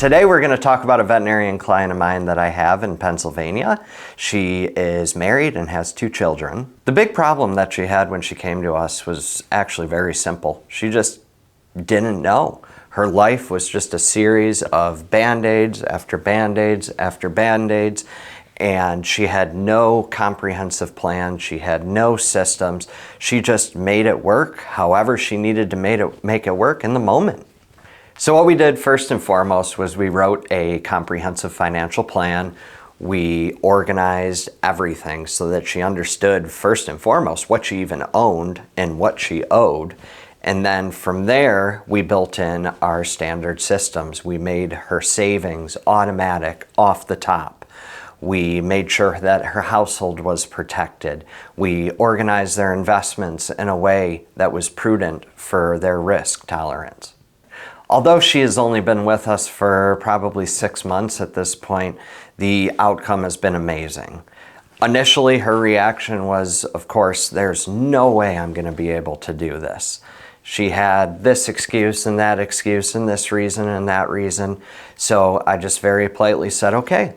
Today we're going to talk about a veterinarian client of mine that I have in Pennsylvania. She is married and has 2 children. The big problem that she had when she came to us was actually very simple. She just didn't know. Her life was just a series of Band-Aids after Band-Aids after Band-Aids, and she had no comprehensive plan. She had no systems. She just made it work however she needed to make it work in the moment. So what we did first and foremost was we wrote a comprehensive financial plan. We organized everything so that she understood first and foremost what she even owned and what she owed. And then from there, we built in our standard systems. We made her savings automatic off the top. We made sure that her household was protected. We organized their investments in a way that was prudent for their risk tolerance. Although she has only been with us for probably 6 months at this point, the outcome has been amazing. Initially, her reaction was, of course, there's no way I'm going to be able to do this. She had this excuse and that excuse and this reason and that reason. So I just very politely said, okay,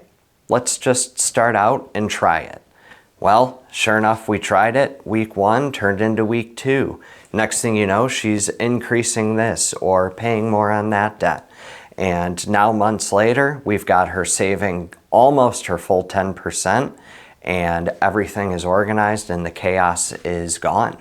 let's just start out and try it. Well, sure enough, we tried it. Week 1 turned into week 2. Next thing you know, she's increasing this or paying more on that debt. And now months later, we've got her saving almost her full 10%, and everything is organized and the chaos is gone.